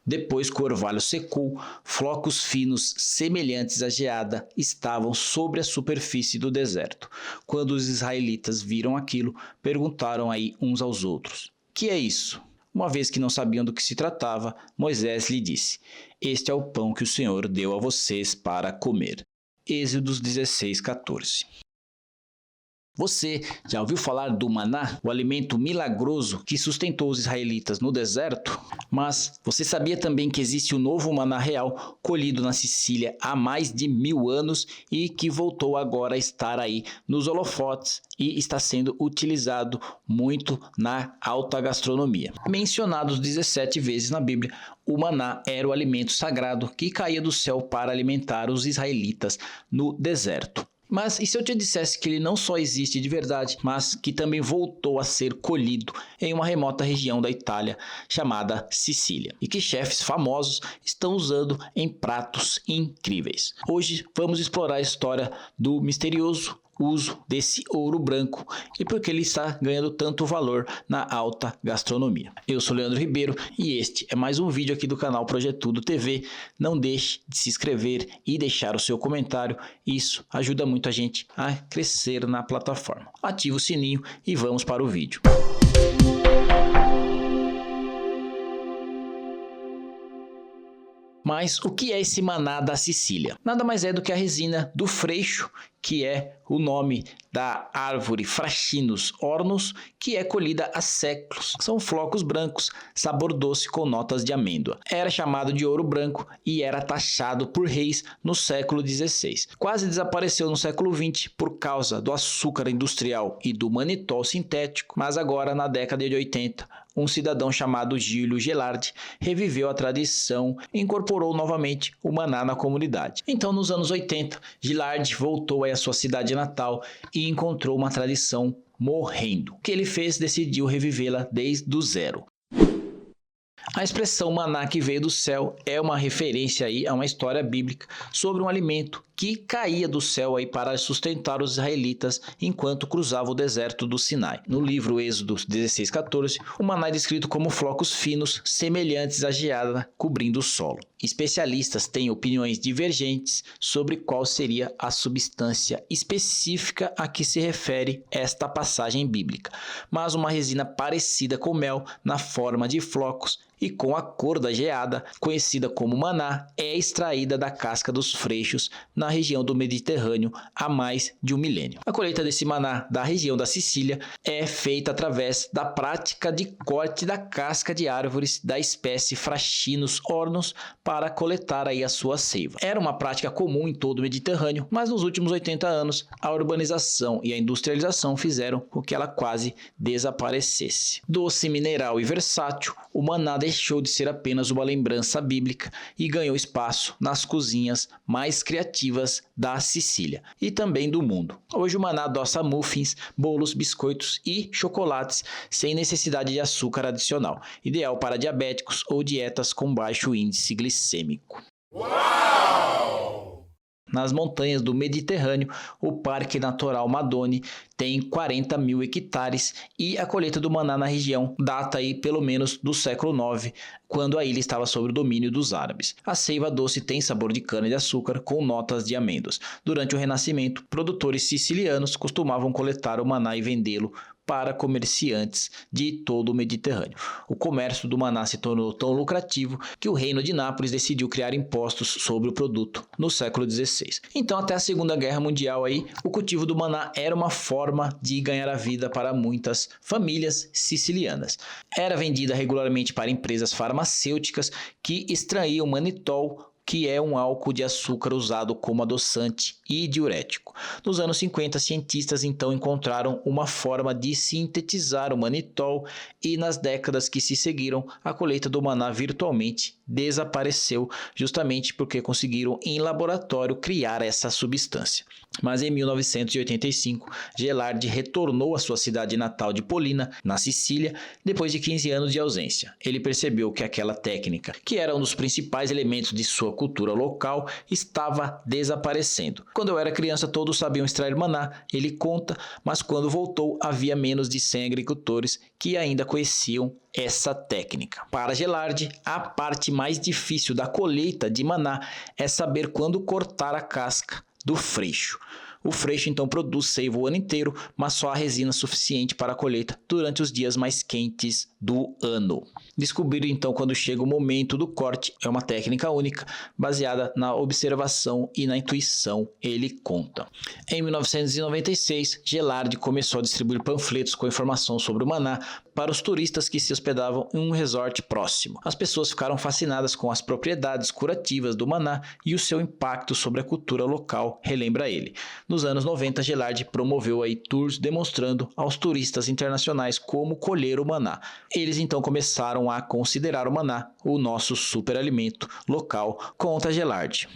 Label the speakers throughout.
Speaker 1: Depois que o orvalho secou, flocos finos semelhantes à geada estavam sobre a superfície do deserto. Quando os israelitas viram aquilo, perguntaram aí uns aos outros: "Que é isso?" Uma vez que não sabiam do que se tratava, Moisés lhe disse: "Este é o pão que o Senhor deu a vocês para comer." Êxodo 16:14. Você já ouviu falar do maná, o alimento milagroso que sustentou os israelitas no deserto? Mas você sabia também que existe um novo maná real colhido na Sicília há mais de 1000 anos e que voltou agora a estar aí nos holofotes e está sendo utilizado muito na alta gastronomia. Mencionados 17 vezes na Bíblia, o maná era o alimento sagrado que caía do céu para alimentar os israelitas no deserto. Mas e se eu te dissesse que ele não só existe de verdade, mas que também voltou a ser colhido em uma remota região da Itália chamada Sicília, e que chefes famosos estão usando em pratos incríveis? Hoje vamos explorar a história do misterioso uso desse ouro branco e por que ele está ganhando tanto valor na alta gastronomia. Eu sou Leandro Ribeiro e este é mais um vídeo aqui do canal Projetudo TV. Não deixe de se inscrever e deixar o seu comentário, isso ajuda muito a gente a crescer na plataforma. Ative o sininho e vamos para o vídeo. Mas o que é esse maná da Sicília? Nada mais é do que a resina do freixo, que é o nome da árvore Fraxinus ornus, que é colhida há séculos. São flocos brancos, sabor doce com notas de amêndoa. Era chamado de ouro branco e era taxado por reis no século XVI. Quase desapareceu no século XX por causa do açúcar industrial e do manitol sintético, mas agora na década de 80, um cidadão chamado Giulio Gelardi reviveu a tradição e incorporou novamente o maná na comunidade. Então, nos anos 80, Gelardi voltou à sua cidade natal e encontrou uma tradição morrendo. O que ele fez? Decidiu revivê-la desde o zero. A expressão maná que veio do céu é uma referência aí a uma história bíblica sobre um alimento que caía do céu aí para sustentar os israelitas enquanto cruzava o deserto do Sinai. No livro Êxodo 16:14, o maná é descrito como flocos finos semelhantes à geada cobrindo o solo. Especialistas têm opiniões divergentes sobre qual seria a substância específica a que se refere esta passagem bíblica, mas uma resina parecida com mel na forma de flocos e com a cor da geada, conhecida como maná, é extraída da casca dos freixos na região do Mediterrâneo há mais de um milênio. A colheita desse maná da região da Sicília é feita através da prática de corte da casca de árvores da espécie Fraxinus ornus para coletar aí a sua seiva. Era uma prática comum em todo o Mediterrâneo, mas nos últimos 80 anos a urbanização e a industrialização fizeram com que ela quase desaparecesse. Doce, mineral e versátil, o maná deixou de ser apenas uma lembrança bíblica e ganhou espaço nas cozinhas mais criativas da Sicília e também do mundo. Hoje o maná adoça muffins, bolos, biscoitos e chocolates sem necessidade de açúcar adicional, ideal para diabéticos ou dietas com baixo índice glicêmico. Nas montanhas do Mediterrâneo, o Parque Natural Madone tem 40 mil hectares e a colheita do maná na região data aí pelo menos do século IX, quando a ilha estava sob o domínio dos árabes. A seiva doce tem sabor de cana-de-açúcar com notas de amêndoas. Durante o Renascimento, produtores sicilianos costumavam coletar o maná e vendê-lo para comerciantes de todo o Mediterrâneo. O comércio do maná se tornou tão lucrativo que o reino de Nápoles decidiu criar impostos sobre o produto no século XVI. Então, até a Segunda Guerra Mundial, o cultivo do maná era uma forma de ganhar a vida para muitas famílias sicilianas. Era vendida regularmente para empresas farmacêuticas que extraíam manitol, que é um álcool de açúcar usado como adoçante e diurético. Nos anos 50, cientistas então encontraram uma forma de sintetizar o manitol e nas décadas que se seguiram, a colheita do maná virtualmente desapareceu, justamente porque conseguiram em laboratório criar essa substância. Mas em 1985, Gelardi retornou à sua cidade natal de Polina, na Sicília, depois de 15 anos de ausência. Ele percebeu que aquela técnica, que era um dos principais elementos de sua cultura local estava desaparecendo. Quando eu era criança, todos sabiam extrair maná, ele conta, mas quando voltou havia menos de 100 agricultores que ainda conheciam essa técnica. Para Gelard, a parte mais difícil da colheita de maná é saber quando cortar a casca do freixo. O freixo então produz seiva o ano inteiro, mas só há resina suficiente para a colheita durante os dias mais quentes do ano. Descobrir então quando chega o momento do corte é uma técnica única, baseada na observação e na intuição, ele conta. Em 1996, Gelard começou a distribuir panfletos com informação sobre o maná para os turistas que se hospedavam em um resort próximo. As pessoas ficaram fascinadas com as propriedades curativas do maná e o seu impacto sobre a cultura local, relembra ele. Nos anos 90, Gelard promoveu tours demonstrando aos turistas internacionais como colher o maná. Eles então começaram a considerar o maná o nosso superalimento local, conta Gelard.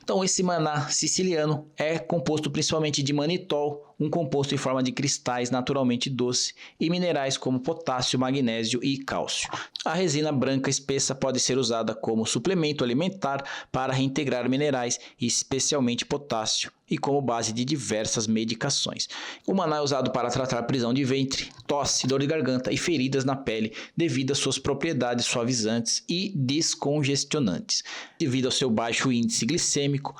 Speaker 1: Então esse maná siciliano é composto principalmente de manitol, um composto em forma de cristais naturalmente doce, e minerais como potássio, magnésio e cálcio. A resina branca espessa pode ser usada como suplemento alimentar para reintegrar minerais, especialmente potássio, e como base de diversas medicações. O maná é usado para tratar prisão de ventre, tosse, dor de garganta e feridas na pele devido às suas propriedades suavizantes e descongestionantes. Devido ao seu baixo índice glicêmico,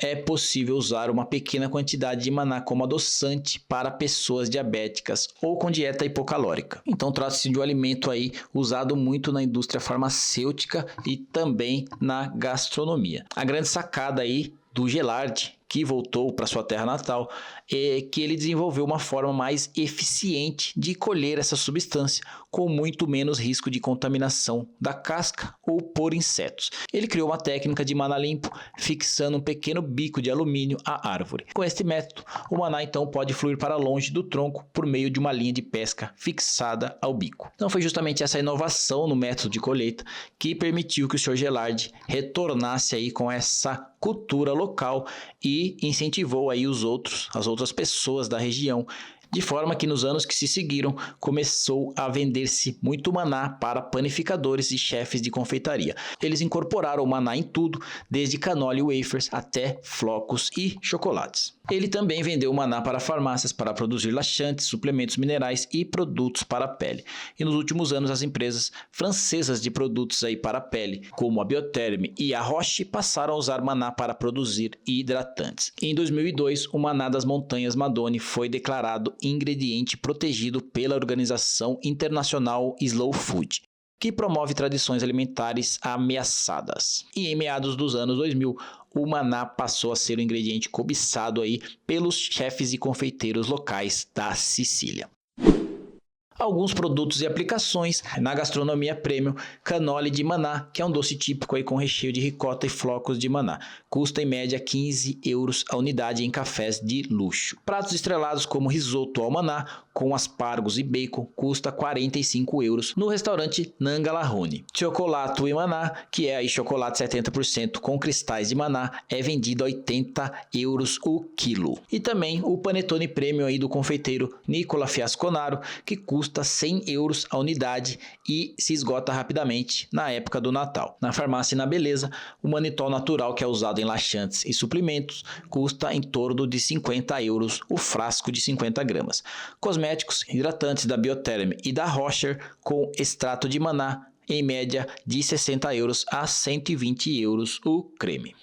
Speaker 1: é possível usar uma pequena quantidade de maná como adoçante para pessoas diabéticas ou com dieta hipocalórica. Então trata-se de um alimento usado muito na indústria farmacêutica e também na gastronomia. A grande sacada do Gelard, que voltou para sua terra natal, é que ele desenvolveu uma forma mais eficiente de colher essa substância, com muito menos risco de contaminação da casca ou por insetos. Ele criou uma técnica de maná limpo, fixando um pequeno bico de alumínio à árvore. Com este método, o maná então pode fluir para longe do tronco por meio de uma linha de pesca fixada ao bico. Então foi justamente essa inovação no método de colheita que permitiu que o Sr. Gelard retornasse com essa cultura local e incentivou as outras pessoas da região, de forma que nos anos que se seguiram começou a vender-se muito maná para panificadores e chefes de confeitaria. Eles incorporaram o maná em tudo, desde canola e wafers até flocos e chocolates. Ele também vendeu maná para farmácias para produzir laxantes, suplementos minerais e produtos para a pele. E nos últimos anos as empresas francesas de produtos para a pele, como a Bioterme e a Roche, passaram a usar maná para produzir hidratantes. Em 2002, o maná das montanhas Madone foi declarado ingrediente protegido pela Organização Internacional Slow Food, que promove tradições alimentares ameaçadas. E em meados dos anos 2000, o maná passou a ser um ingrediente cobiçado pelos chefes e confeiteiros locais da Sicília. Alguns produtos e aplicações na gastronomia premium: cannoli de maná, que é um doce típico com recheio de ricota e flocos de maná. Custa em média 15 euros a unidade em cafés de luxo. Pratos estrelados como risoto ao maná, com aspargos e bacon, custa 45 euros no restaurante Nangalahone. Chocolato e maná, que é chocolate 70% com cristais de maná, é vendido a 80 euros o quilo. E também o panetone premium do confeiteiro Nicola Fiasconaro, que custa 100 euros a unidade e se esgota rapidamente na época do Natal. Na farmácia e na beleza, o manitol natural, que é usado em laxantes e suplementos, custa em torno de 50 euros o frasco de 50 gramas. Cosméticos, hidratantes da Bioterme e da Rocher com extrato de maná, em média de 60 euros a 120 euros o creme.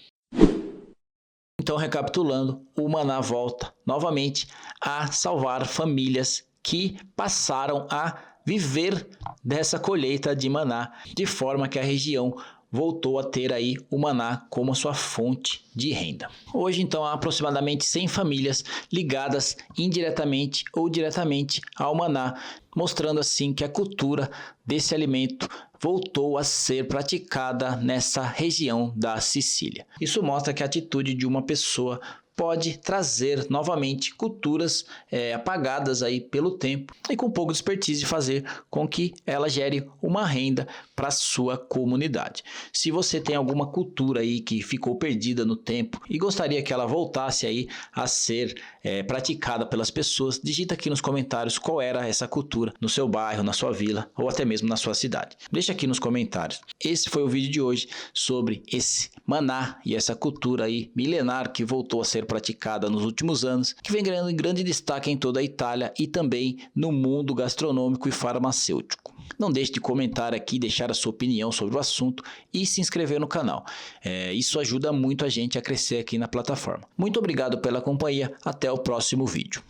Speaker 1: Então, recapitulando, o maná volta novamente a salvar famílias que passaram a viver dessa colheita de maná, de forma que a região voltou a ter o maná como a sua fonte de renda. Hoje, então, há aproximadamente 100 famílias ligadas indiretamente ou diretamente ao maná, mostrando assim que a cultura desse alimento voltou a ser praticada nessa região da Sicília. Isso mostra que a atitude de uma pessoa pode trazer novamente culturas apagadas aí pelo tempo e com pouco expertise fazer com que ela gere uma renda para a sua comunidade. Se você tem alguma cultura aí que ficou perdida no tempo e gostaria que ela voltasse aí a ser praticada pelas pessoas, digita aqui nos comentários qual era essa cultura no seu bairro, na sua vila ou até mesmo na sua cidade. Deixa aqui nos comentários. Esse foi o vídeo de hoje sobre esse maná e essa cultura aí milenar que voltou a ser praticada nos últimos anos, que vem ganhando grande destaque em toda a Itália e também no mundo gastronômico e farmacêutico. Não deixe de comentar aqui, deixar a sua opinião sobre o assunto e se inscrever no canal. Isso ajuda muito a gente a crescer aqui na plataforma. Muito obrigado pela companhia, até o próximo vídeo.